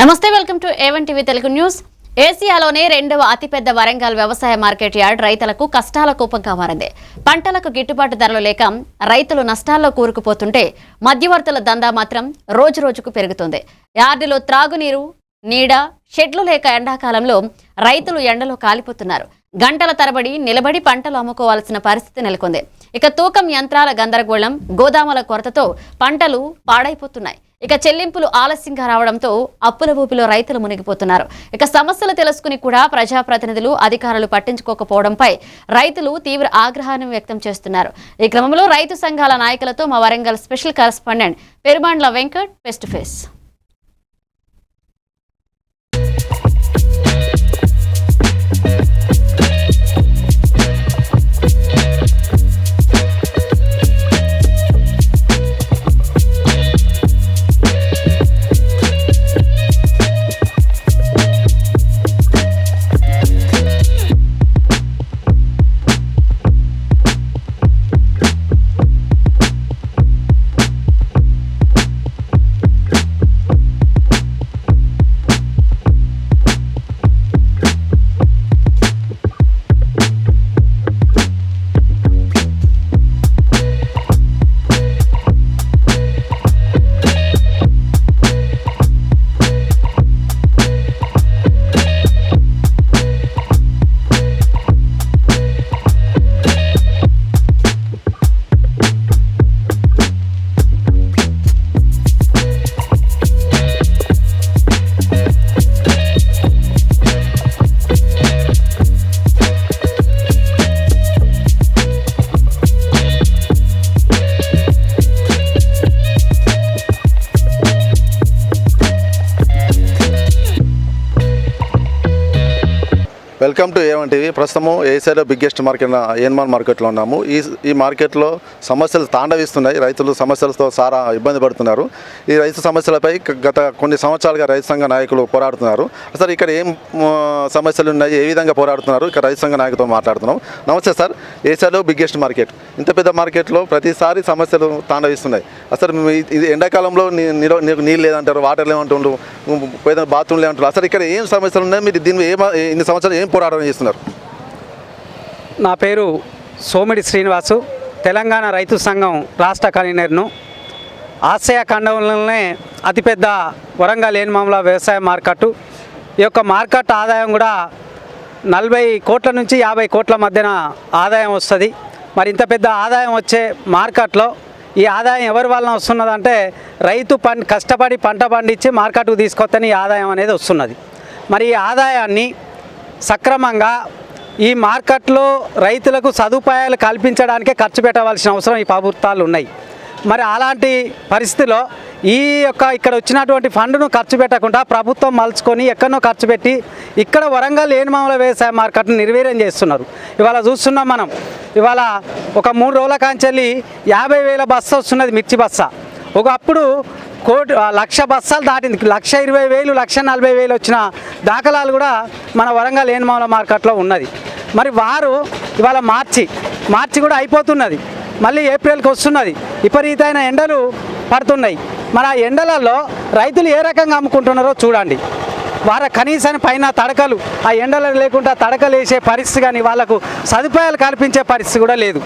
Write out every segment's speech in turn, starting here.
నమస్తే, welcome to A1 TV Telugu news. ఏసియాలోనే రెండవ అతిపెద్ద వరంగల్ వ్యవసాయ మార్కెట్ యార్డ్ రైతులకు కష్టాల కూపంగా మారింది. పంటలకు గిట్టుబాటు ధరలు లేక రైతులు నష్టాల్లో కూరుకుపోతుంటే మధ్యవర్తుల దందా మాత్రం రోజురోజుకు పెరుగుతుంది. యార్డులో త్రాగునీరు, నీడ, షెడ్లు లేక ఎండాకాలంలో రైతులు ఎండలో కాలిపోతున్నారు. గంటల తరబడి నిలబడి పంటలు అమ్ముకోవాల్సిన పరిస్థితి నెలకొంది. ఇక తూకం యంత్రాల గందరగోళం, గోదాముల కొరతతో పంటలు పాడైపోతున్నాయి. ఇక చెల్లింపులు ఆలస్యంగా రావడంతో అప్పుల ఊపిలో రైతులు మునిగిపోతున్నారు. ఇక సమస్యలు తెలుసుకుని కూడా ప్రజాప్రతినిధులు, అధికారులు పట్టించుకోకపోవడంపై రైతులు తీవ్ర ఆగ్రహాన్ని వ్యక్తం చేస్తున్నారు. ఈ క్రమంలో రైతు సంఘాల నాయకులతో మా Warangal special correspondent Perumandla Venkat face to face. Welcome to A1 TV. ప్రస్తుతము ఏసియాలో బిగ్గెస్ట్ మార్కెట్ ఏన్మాన్ మార్కెట్లో ఉన్నాము. ఈ మార్కెట్లో సమస్యలు తాండవిస్తున్నాయి. రైతులు సమస్యలతో చాలా ఇబ్బంది పడుతున్నారు. ఈ రైతు సమస్యలపై గత కొన్ని సంవత్సరాలుగా రైతు సంఘ నాయకులు పోరాడుతున్నారు. అసలు ఇక్కడ ఏం సమస్యలు ఉన్నాయి, ఏ విధంగా పోరాడుతున్నారు, ఇక్కడ రైతు సంఘ నాయకులతో మాట్లాడుతున్నాం. నమస్తే సార్. ఏసియాలో బిగ్గెస్ట్ మార్కెట్, ఇంత పెద్ద మార్కెట్లో ప్రతిసారి సమస్యలు తాండవిస్తున్నాయి. అసలు ఇది ఎండాకాలంలో నీళ్ళు లేదంటారు, వాటర్ లేవంటుండ్రు, బాత్రూమ్ లేవంటారు. అసలు ఇక్కడ ఏం సమస్యలు ఉన్నాయి, మీరు దీన్ని ఇన్ని సంవత్సరాలు ఏం పోరాటం చేస్తున్నారు? నా పేరు సోమిడి శ్రీనివాసు, తెలంగాణ రైతు సంఘం రాష్ట్ర కన్వీనర్ను. ఆసియా ఖండంలోనే అతిపెద్ద వరంగల్ ఏన్మాముల వ్యవసాయ మార్కెట్. ఈ యొక్క మార్కెట్ ఆదాయం కూడా 40 కోట్ల నుంచి 50 కోట్ల మధ్యన ఆదాయం వస్తుంది. మరి ఇంత పెద్ద ఆదాయం వచ్చే మార్కెట్లో ఈ ఆదాయం ఎవరి వలన వస్తున్నదంటే రైతు కష్టపడి పంట పండించి మార్కెట్కు తీసుకొస్తేనే ఈ ఆదాయం అనేది వస్తున్నది. మరి ఈ ఆదాయాన్ని సక్రమంగా ఈ మార్కెట్లో రైతులకు సదుపాయాలు కల్పించడానికే ఖర్చు పెట్టవలసిన అవసరం ఈ ప్రభుత్వాలు ఉన్నాయి. మరి అలాంటి పరిస్థితిలో ఇక్కడ వచ్చినటువంటి ఫండ్ను ఖర్చు పెట్టకుండా ప్రభుత్వం మలుచుకొని ఎక్కడో ఖర్చు పెట్టి ఇక్కడ వరంగల్ ఏన్మాముల వ్యవసాయ మార్కెట్ను నిర్వీర్యం చేస్తున్నారు. ఇవాళ చూస్తున్నాం మనం. ఇవాళ ఒక 3 రోజుల కాంచెల్లి 50,000 బస్సు వస్తున్నది, మిర్చి బస్స. ఒకప్పుడు 1,00,000 బస్సాలు దాటింది. 1,20,000, 1,40,000 వచ్చిన దాఖలాలు కూడా మన వరంగల్ ఏన్మాముల మార్కెట్లో ఉన్నది. మరి వారు ఇవాళ మార్చి కూడా అయిపోతున్నది, మళ్ళీ ఏప్రిల్కి వస్తున్నది. విపరీతమైన ఎండలు పడుతున్నాయి. మరి ఆ ఎండలలో రైతులు ఏ రకంగా అమ్ముకుంటున్నారో చూడండి. కనీసం పైన తడకలు, ఆ ఎండలు లేకుండా తడకలు వేసే పరిస్థితి కానీ వాళ్ళకు సదుపాయాలు కల్పించే పరిస్థితి కూడా లేదు.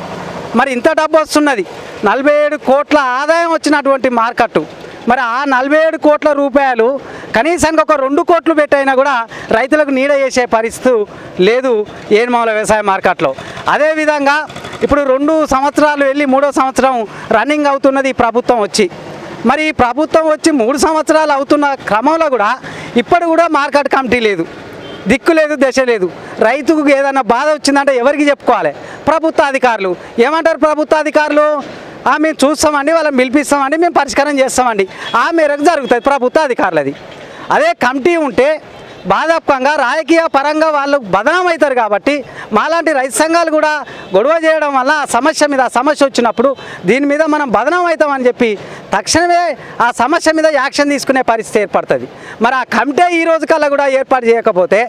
మరి ఇంత డబ్బు వస్తున్నది, 47 కోట్ల ఆదాయం వచ్చినటువంటి మార్కెట్. మరి ఆ 47 కోట్ల రూపాయలు కనీసానికి ఒక 2 కోట్లు పెట్టైనా కూడా రైతులకు నీడ చేసే పరిస్థితి లేదు ఏన్మాముల వ్యవసాయ మార్కెట్లో. అదేవిధంగా ఇప్పుడు 2 సంవత్సరాలు వెళ్ళి 3వ సంవత్సరం రన్నింగ్ అవుతున్నది ఈ ప్రభుత్వం వచ్చి. మరి ఈ ప్రభుత్వం వచ్చి 3 సంవత్సరాలు అవుతున్న క్రమంలో కూడా ఇప్పుడు కూడా మార్కెట్ కమిటీ లేదు, దిక్కు లేదు, దశ లేదు. రైతుకు ఏదైనా బాధ వచ్చిందంటే ఎవరికి చెప్పుకోవాలి? ప్రభుత్వ అధికారులు ఏమంటారు? ప్రభుత్వ అధికారులు మేము చూస్తామండి, వాళ్ళని పిలిపిస్తామండి, మేము పరిష్కారం చేస్తామండి, ఆ మేరకు జరుగుతుంది ప్రభుత్వ అధికారులది. అదే కమిటీ ఉంటే బాధాపకంగా రాజకీయ పరంగా వాళ్ళు బదనాం అవుతారు. కాబట్టి మాలాంటి రైతు సంఘాలు కూడా గొడవ చేయడం వల్ల ఆ సమస్య వచ్చినప్పుడు దీని మీద మనం బదనాం అవుతామని చెప్పి తక్షణమే ఆ సమస్య మీద యాక్షన్ తీసుకునే పరిస్థితి ఏర్పడుతుంది. మరి ఆ కమిటీ ఈ రోజు కల్లా కూడా ఏర్పాటు చేయకపోతే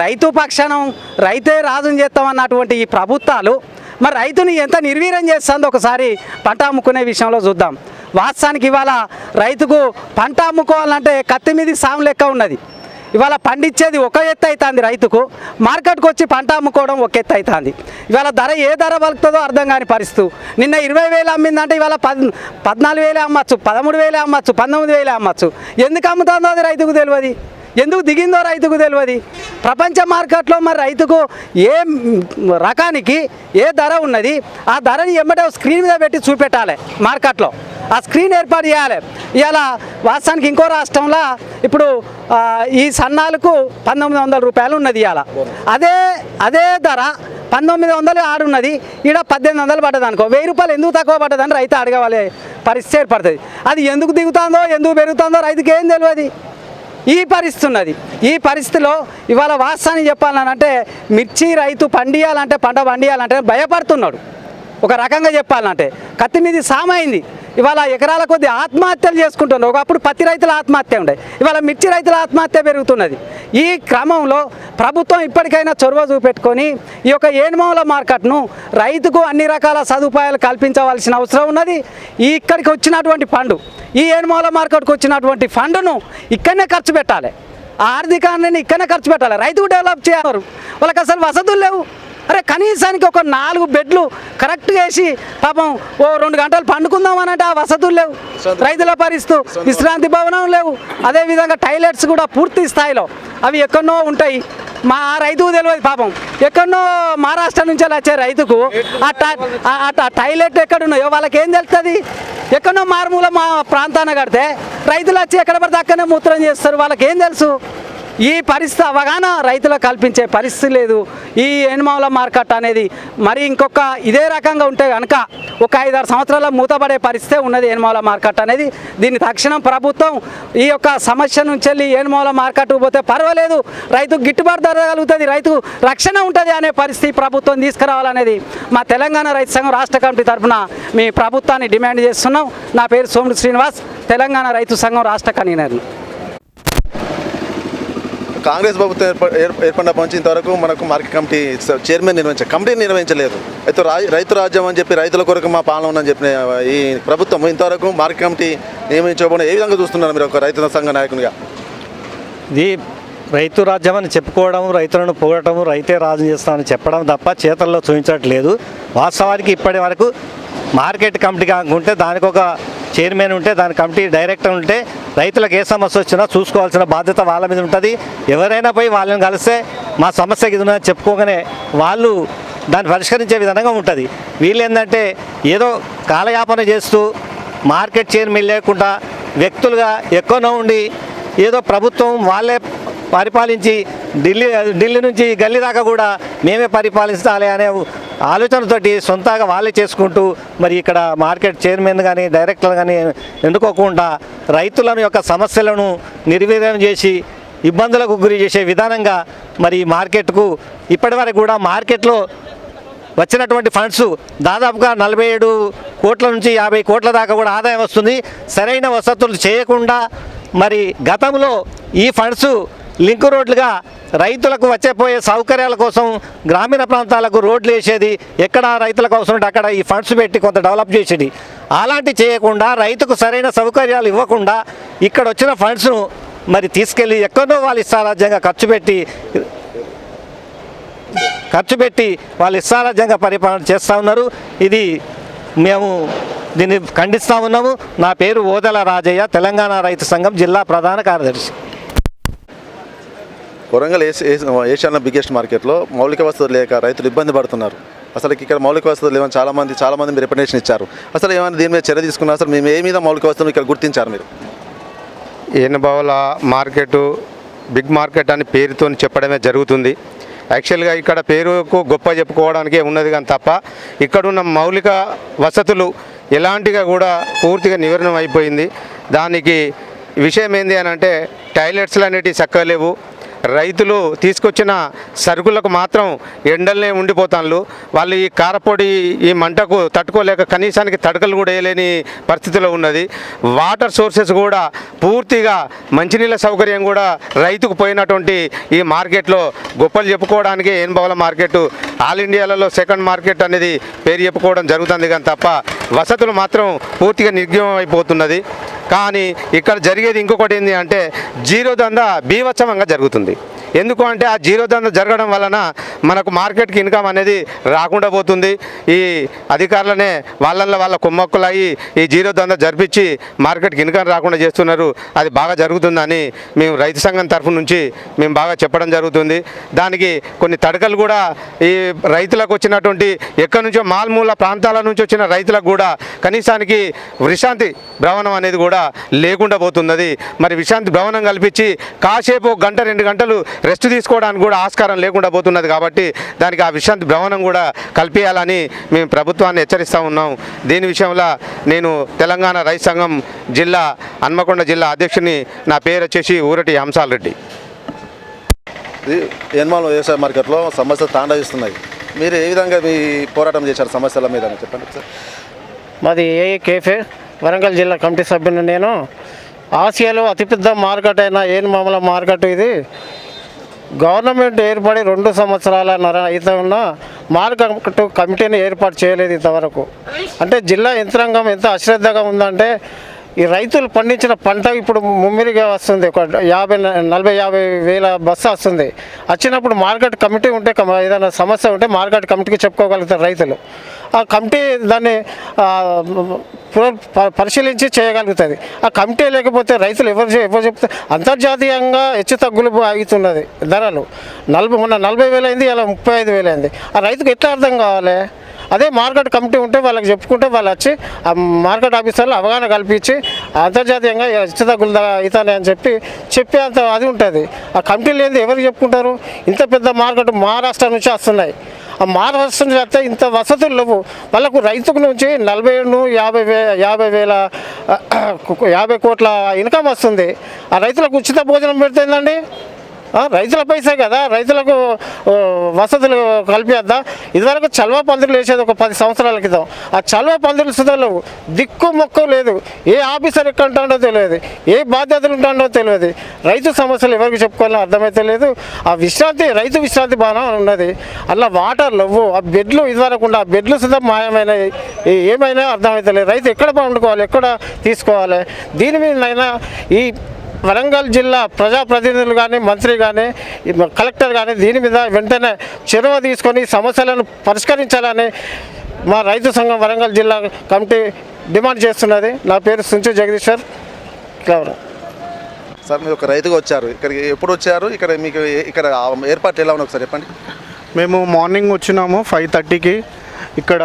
రైతు పక్షానం రైతే రాజుని చేస్తామన్నటువంటి ఈ ప్రభుత్వాలు మరి రైతుని ఎంత నిర్వీర్యం చేస్తుందో ఒకసారి పంట అమ్ముకునే విషయంలో చూద్దాం. వాస్తవానికి ఇవాళ రైతుకు పంట అమ్ముకోవాలంటే కత్తి మీద సాము లెక్క ఉన్నది. ఇవాళ పండించేది ఒక ఎత్తు అవుతుంది, రైతుకు మార్కెట్కి వచ్చి పంట అమ్ముకోవడం ఒక ఎత్తు అవుతుంది. ఇవాళ ధర ఏ ధర పలుకుతుందో అర్థం కాని పరిస్థితి. నిన్న 20,000 అమ్మిందంటే ఇవాళ 14,000 అమ్మచ్చు, 13,000 అమ్మచ్చు, 19,000 అమ్మచ్చు. ఎందుకు అమ్ముతుందో అది రైతుకు తెలియదు, ఎందుకు దిగిందో రైతుకు తెలియదు. ప్రపంచ మార్కెట్లో మరి రైతుకు ఏ రకానికి ఏ ధర ఉన్నది ఆ ధరని ఎమ్మటే స్క్రీన్ మీద పెట్టి చూపెట్టాలి, మార్కెట్లో ఆ స్క్రీన్ ఏర్పాటు చేయాలి. ఇవాళ వాస్తవానికి ఇంకో రాష్ట్రంలో ఇప్పుడు ఈ సన్నాలకు 1,900 రూపాయలు ఉన్నది. ఇవాళ అదే ధర 1,900 ఆడున్నది, ఈడ 1,800 పడ్డది అనుకో. 1,000 రూపాయలు ఎందుకు తక్కువ పడ్డదని రైతు అడగవాలి పరిస్థితి ఏర్పడుతుంది. అది ఎందుకు దిగుతుందో ఎందుకు పెరుగుతుందో రైతుకి ఏం తెలియదు. ఈ పరిస్థితి ఉన్నది. ఈ పరిస్థితిలో ఇవాళ వాస్తవాన్ని చెప్పాలంటే మిర్చి రైతు పండియాలంటే పంట పండియాలంటే భయపడుతున్నాడు. ఒక రకంగా చెప్పాలంటే కత్తి మీద సామైంది. ఇవాళ ఎకరాల కొద్ది ఆత్మహత్యలు చేసుకుంటున్నారు. ఒకప్పుడు పత్తి రైతుల ఆత్మహత్య ఉండే, ఇవాళ మిర్చి రైతుల ఆత్మహత్య పెరుగుతున్నది. ఈ క్రమంలో ప్రభుత్వం ఇప్పటికైనా చొరవ చూపెట్టుకొని ఈ యొక్క ఏనుమావుల మార్కెట్ను రైతుకు అన్ని రకాల సదుపాయాలు కల్పించవలసిన అవసరం ఉన్నది. ఇక్కడికి వచ్చినటువంటి ఫండ్, ఈ ఏనుమావుల మార్కెట్కి వచ్చినటువంటి ఫండ్ను ఇక్కడనే ఖర్చు పెట్టాలి, ఆ ఆర్థికాన్ని ఇక్కడనే ఖర్చు పెట్టాలి. రైతుకు డెవలప్ చేయాలి. వాళ్ళకి అసలు వసతులు లేవు. అరే కనీసానికి ఒక 4 బెడ్లు కరెక్ట్గా వేసి పాపం ఓ 2 గంటలు పండుకుందాం అనంటే ఆ వసతులు లేవు. రైతుల పరిస్థితి విశ్రాంతి భవనం లేవు. అదేవిధంగా టాయిలెట్స్ కూడా పూర్తి స్థాయిలో అవి ఎక్కడో ఉంటాయి. మా రైతుకు తెలియదు పాపం. ఎక్కడో మహారాష్ట్ర నుంచి వచ్చే రైతుకు ఆ టాయిలెట్ ఎక్కడున్నాయో వాళ్ళకి ఏం తెలుస్తుంది. ఎక్కడో మారుమూల మా ప్రాంతాన కడితే రైతులు వచ్చి ఎక్కడ పడితే అక్కడనే మూత్రం చేస్తారు, వాళ్ళకి ఏం తెలుసు. ఈ పరిస్థితి అవగాహన రైతులకు కల్పించే పరిస్థితి లేదు. ఈ ఏనుమావుల మార్కెట్ అనేది మరి ఇంకొక ఇదే రకంగా ఉంటే కనుక ఒక 5-6 సంవత్సరాల మూతపడే పరిస్థితే ఉన్నది ఏనుమావుల మార్కెట్ అనేది. దీన్ని తక్షణం ప్రభుత్వం ఈ యొక్క సమస్య నుంచి వెళ్ళి ఏనుమావుల మార్కెట్ పోతే పర్వాలేదు, రైతుకు గిట్టుబాటు ధర కలుగుతుంది, రైతుకు రక్షణ ఉంటుంది అనే పరిస్థితి ప్రభుత్వం తీసుకురావాలనేది మా తెలంగాణ రైతు సంఘం రాష్ట్ర కమిటీ తరఫున మీ ప్రభుత్వాన్ని డిమాండ్ చేస్తున్నాం. నా పేరు సోమిడి శ్రీనివాస్, తెలంగాణ రైతు సంఘం రాష్ట్ర కన్వీనర్. కాంగ్రెస్ ప్రభుత్వం ఏర్పడినప్పటి నుంచి ఇంతవరకు మనకు మార్కెట్ కమిటీ చైర్మన్ కమిటీని నిర్వహించలేదు. అయితే రైతు రాజ్యం అని చెప్పి రైతుల కొరకు మా పాలన ఉందని చెప్పిన ఈ ప్రభుత్వం ఇంతవరకు మార్కెట్ కమిటీ నియమించకపోవడం ఏ విధంగా చూస్తున్నారు మీరు ఒక రైతు సంఘ నాయకునిగా? ఇది రైతు రాజ్యం అని చెప్పుకోవడం, రైతులను పొగడటం, రైతే రాజు చేస్తామని చెప్పడం తప్ప చేతల్లో చూపించట్లేదు. వాస్తవానికి ఇప్పటి వరకు మార్కెట్ కమిటీ కాకుంటే దానికి ఒక చైర్మన్ ఉంటే, దాని కమిటీ డైరెక్టర్ ఉంటే రైతులకు ఏ సమస్య వచ్చినా చూసుకోవాల్సిన బాధ్యత వాళ్ళ మీద ఉంటుంది. ఎవరైనా పోయి వాళ్ళని కలిస్తే మా సమస్య ఇది ఉన్నదని చెప్పుకోగానే వాళ్ళు దాన్ని పరిష్కరించే విధంగా ఉంటుంది. వీళ్ళు ఏంటంటే ఏదో కాలయాపన చేస్తూ మార్కెట్ చైర్మన్ లేకుండా వ్యక్తులుగా ఎక్కువనో ఉండి ఏదో ప్రభుత్వం వాళ్ళే పరిపాలించి ఢిల్లీ నుంచి గల్లీ దాకా కూడా మేమే పరిపాలించాలి అనే ఆలోచనతోటి సొంతంగా వాళ్ళే చేసుకుంటూ మరి ఇక్కడ మార్కెట్ చైర్మన్ కానీ డైరెక్టర్లు కానీ ఎన్నుకోకుండా రైతులను యొక్క సమస్యలను నిర్వీర్యం చేసి ఇబ్బందులకు గురి చేసే విధానంగా మరి మార్కెట్కు ఇప్పటివరకు కూడా మార్కెట్లో వచ్చినటువంటి ఫండ్స్ దాదాపుగా 47 కోట్ల నుంచి 50 కోట్ల దాకా కూడా ఆదాయం వస్తుంది. సరైన వసతులు చేయకుండా మరి గతంలో ఈ ఫండ్స్ లింక్ రోడ్లుగా రైతులకు వచ్చేపోయే సౌకర్యాల కోసం గ్రామీణ ప్రాంతాలకు రోడ్లు వేసేది, ఎక్కడ రైతులకు అవసరం ఉంటే అక్కడ ఈ ఫండ్స్ పెట్టి కొంత డెవలప్ చేసేది. అలాంటి చేయకుండా రైతుకు సరైన సౌకర్యాలు ఇవ్వకుండా ఇక్కడ వచ్చిన ఫండ్స్ను మరి తీసుకెళ్ళి ఎక్కడో వాళ్ళు ఇష్టారాజ్యంగా ఖర్చు పెట్టి వాళ్ళు ఇష్టారాజ్యంగా పరిపాలన చేస్తూ ఉన్నారు. ఇది మేము దీన్ని ఖండిస్తూ ఉన్నాము. నా పేరు ఓదెల రాజయ్య, తెలంగాణ రైతు సంఘం జిల్లా ప్రధాన కార్యదర్శి. వరంగల్ ఏషియాలో బిగ్గెస్ట్ మార్కెట్లో మౌలిక వసతులు లేక రైతులు ఇబ్బంది పడుతున్నారు. అసలు ఇక్కడ మౌలిక వసతులు లేవని చాలామంది మీరు రిప్రజెంటేషన్ ఇచ్చారు. అసలు ఏమైనా దీని మీద చర్య తీసుకున్నారు? అసలు మేము ఏ మీద మౌలిక వసతులు ఇక్కడ గుర్తించారు మీరు? ఏనుబావుల మార్కెట్ బిగ్ మార్కెట్ అని పేరుతో చెప్పడమే జరుగుతుంది. యాక్చువల్గా ఇక్కడ పేరుకు గొప్ప చెప్పుకోవడానికే ఉన్నది కానీ తప్ప ఇక్కడున్న మౌలిక వసతులు ఎలాంటిగా కూడా పూర్తిగా నివారణ అయిపోయింది. దానికి విషయం ఏంది అని అంటే టాయిలెట్స్లు అనేటివి చక్కగా లేవు. రైతులు తీసుకొచ్చిన సరుకులకు మాత్రం ఎండలనే ఉండిపోతాను. వాళ్ళు ఈ కారపొడి ఈ మంటకు తట్టుకోలేక కనీసానికి తడకలు కూడా వేయలేని పరిస్థితిలో ఉన్నది. వాటర్ సోర్సెస్ కూడా పూర్తిగా మంచినీళ్ళ సౌకర్యం కూడా రైతుకు పోయినటువంటి ఈ మార్కెట్లో గొప్పలు చెప్పుకోవడానికి ఏనుబావుల మార్కెట్ ఆల్ ఇండియాలలో సెకండ్ మార్కెట్ అనేది పేరు చెప్పుకోవడం జరుగుతుంది కానీ తప్ప వసతులు మాత్రం పూర్తిగా నిర్గమం అయిపోతున్నది. కానీ ఇక్కడ జరిగేది ఇంకొకటి ఏంటి అంటే జీరో దందా బీభత్సంగా జరుగుతుంది. ఎందుకు అంటే ఆ జీరో దందా జరగడం వలన మనకు మార్కెట్కి ఇన్కమ్ అనేది రాకుండా పోతుంది. ఈ అధికారులనే వాళ్ళ కుమ్మక్కులయ్యి ఈ జీరో దందా జరిపించి మార్కెట్కి ఇన్కమ్ రాకుండా చేస్తున్నారు. అది బాగా జరుగుతుందని మేము రైతు సంఘం తరఫు నుంచి మేము బాగా చెప్పడం జరుగుతుంది. దానికి కొన్ని తడకలు కూడా ఈ రైతులకు వచ్చినటువంటి ఎక్కడి నుంచో మాల్మూల ప్రాంతాల నుంచి వచ్చిన రైతులకు కూడా కనీసానికి విశ్రాంతి భవనం అనేది కూడా లేకుండా పోతున్నది. మరి విశ్రాంతి భవనం కల్పించి కాసేపు గంట 2 గంటలు రెస్ట్ తీసుకోవడానికి కూడా ఆస్కారం లేకుండా పోతున్నది. కాబట్టి దానికి ఆ విశ్రాంతి భవనం కూడా కల్పించాలని మేము ప్రభుత్వాన్ని హెచ్చరిస్తూ ఉన్నాం. దీని విషయంలో నేను తెలంగాణ రైతు సంఘం జిల్లా హన్మకొండ జిల్లా అధ్యక్షుని, నా పేరు వచ్చేసి ఊరటి హంసాల్ రెడ్డి. ఎన్మాల్ వ్యవసాయ మార్కెట్లో సమస్యలు తాండవిస్తున్నాయి. మీరు ఏ విధంగా మీ పోరాటం చేశారు సమస్యల మీద చెప్పండి సార్. మాది ఏఏ కేఫే వరంగల్ జిల్లా కమిటీ సభ్యుని నేను. ఆసియాలో అతిపెద్ద మార్కెట్ అయిన ఏనుమాముల మార్కెట్ ఇది. గవర్నమెంట్ ఏర్పడి 2 సంవత్సరాలన్నర అయితే ఉన్న మార్కెట్ కమిటీని ఏర్పాటు చేయలేదు ఇంతవరకు. అంటే జిల్లా యంత్రాంగం ఎంత అశ్రద్ధగా ఉందంటే ఈ రైతులు పండించిన పంట ఇప్పుడు ముమ్మిరిగా వస్తుంది. ఒక 40-50 వేల బస్సు వస్తుంది. వచ్చినప్పుడు మార్కెట్ కమిటీ ఉంటే ఏదైనా సమస్య ఉంటే మార్కెట్ కమిటీకి చెప్పుకోగలుగుతారు రైతులు. ఆ కమిటీ దాన్ని పరిశీలించి చేయగలుగుతుంది. ఆ కమిటీ లేకపోతే రైతులు ఎవరు చెప్తే అంతర్జాతీయంగా హెచ్చు తగ్గులు అవుతున్నది. ధరలు మొన్న 40,000 అయింది, ఇలా 35,000 అయింది. ఆ రైతుకు ఎట్లా అర్థం కావాలి? అదే మార్కెట్ కమిటీ ఉంటే వాళ్ళకి చెప్పుకుంటే వాళ్ళు వచ్చి ఆ మార్కెట్ ఆఫీసర్లు అవగాహన కల్పించి అంతర్జాతీయంగా హెచ్చు తగ్గులు అవుతాయి అని చెప్పే అంత అది ఉంటుంది. ఆ కమిటీ లేనిది ఎవరికి చెప్పుకుంటారు? ఇంత పెద్ద మార్కెట్ మహారాష్ట్ర నుంచి వస్తున్నాయి. ఆ మహారాష్ట్ర నుంచి వస్తే ఇంత వసతులు లేవు. వాళ్ళకు రైతుకు నుంచి 50 కోట్ల ఇన్కమ్ వస్తుంది. ఆ రైతులకు ఉచిత భోజనం పెడుతుందండి. రైతుల పైసే కదా, రైతులకు వసతులు కల్పిద్దా. ఇదివరకు చల్వ పందిరులు వేసేది ఒక 10 సంవత్సరాల క్రితం. ఆ చల్వ పందిరులు సుధలేవు, దిక్కు మొక్కు లేదు. ఏ ఆఫీసర్ ఎక్కడ ఉంటాడో తెలియదు, ఏ బాధ్యతలు ఉంటాడో తెలియదు. రైతు సమస్యలు ఎవరికి చెప్పుకోవాలో అర్థమైతే లేదు. ఆ రైతు విశ్రాంతి భవనం ఉన్నది, అలా వాటర్ లేవు. ఆ బెడ్లు ఇదివరకు ఆ బెడ్లు సుధా మాయమైనవి. ఏమైనా అర్థమైతే లేదు. రైతు ఎక్కడ పండుకోవాలి, ఎక్కడ తీసుకోవాలి? దీని మీదనైనా ఈ వరంగల్ జిల్లా ప్రజాప్రతినిధులు కానీ, మంత్రి కానీ, కలెక్టర్ కానీ దీని మీద వెంటనే చొరవ తీసుకొని సమస్యలను పరిష్కరించాలని మా రైతు సంఘం వరంగల్ జిల్లా కమిటీ డిమాండ్ చేస్తున్నది. నా పేరు సుంచు జగదీశ్వర్. సార్ మీరు ఒక రైతుగా వచ్చారు, ఇక్కడికి ఎప్పుడు వచ్చారు? మీకు ఇక్కడ ఏర్పాటు ఎలా ఉంది ఒకసారి చెప్పండి. మేము మార్నింగ్ వచ్చినాము 5:30కి. ఇక్కడ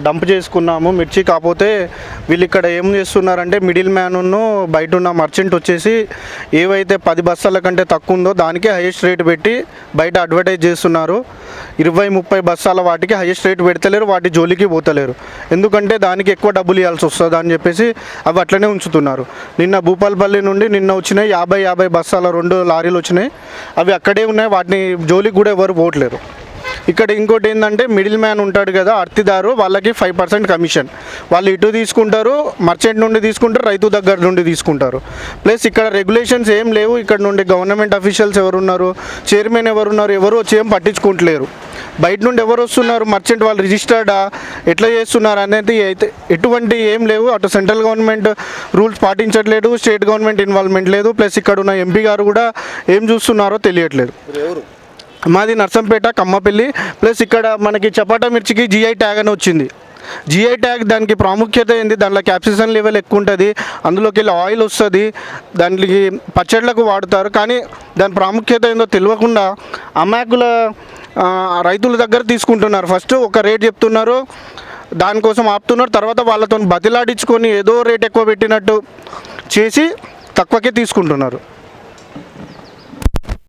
డంప్ చేసుకున్నాము మిర్చి. కాకపోతే వీళ్ళు ఇక్కడ ఏం చేస్తున్నారంటే మిడిల్ మ్యాన్ను బయట ఉన్న మర్చెంట్ వచ్చేసి ఏవైతే 10 బస్తాల కంటే తక్కువ ఉందో దానికే హైయెస్ట్ రేట్ పెట్టి బయట అడ్వర్టైజ్ చేస్తున్నారు. 20-30 బస్తాల వాటికి హైయెస్ట్ రేట్ పెడతలేరు, వాటి జోలికి పోతలేరు. ఎందుకంటే దానికి ఎక్కువ డబ్బులు ఇవ్వాల్సి వస్తుంది అని చెప్పేసి అవి అట్లనే ఉంచుతున్నారు. నిన్న భూపాలపల్లి నుండి వచ్చినాయి 50 బస్తాల 2 లారీలు వచ్చినాయి. అవి అక్కడే ఉన్నాయి, వాటిని జోలికి కూడా ఎవరు పోవట్లేరు. ఇక్కడ ఇంకోటి ఏంటంటే మిడిల్ మ్యాన్ ఉంటాడు కదా, అర్తిదారు, వాళ్ళకి 5% కమిషన్. వాళ్ళు ఇటు తీసుకుంటారు, మర్చెంట్ నుండి తీసుకుంటారు, రైతు దగ్గర నుండి తీసుకుంటారు. ప్లస్ ఇక్కడ రెగ్యులేషన్స్ ఏం లేవు. ఇక్కడ నుండి గవర్నమెంట్ అఫీషియల్స్ ఎవరున్నారు, చైర్మన్ ఎవరున్నారు, ఎవరు వచ్చి ఏం పట్టించుకుంటలేరు. బయట నుండి ఎవరు వస్తున్నారు, మర్చెంట్ వాళ్ళు రిజిస్టర్డా, ఎట్లా చేస్తున్నారు అనేది అయితే ఎటువంటి ఏం లేవు. అటు సెంట్రల్ గవర్నమెంట్ రూల్స్ పాటించట్లేదు, స్టేట్ గవర్నమెంట్ ఇన్వాల్వ్మెంట్ లేదు. ప్లస్ ఇక్కడ ఉన్న ఎంపీ గారు కూడా ఏం చూస్తున్నారో తెలియట్లేదు. మాది నర్సంపేట కమ్మపల్లి. ప్లస్ ఇక్కడ మనకి చపాటా మిర్చికి GI ట్యాగ్ అని వచ్చింది. GI ట్యాగ్ దానికి ప్రాముఖ్యత ఏంది, దాంట్లో క్యాప్సిజన్ లెవెల్ ఎక్కువ ఉంటుంది, అందులోకి వెళ్ళి ఆయిల్ వస్తుంది, దానికి పచ్చళ్ళకు వాడుతారు. కానీ దాని ప్రాముఖ్యత ఏందో తెలియకుండా అమాయకుల రైతుల దగ్గర తీసుకుంటున్నారు. ఫస్ట్ ఒక రేట్ చెప్తున్నారు, దానికోసం ఆపుతున్నారు, తర్వాత వాళ్ళతో బతిలాడించుకొని ఏదో రేట్ ఎక్కువ పెట్టినట్టు చేసి తక్కువకే తీసుకుంటున్నారు.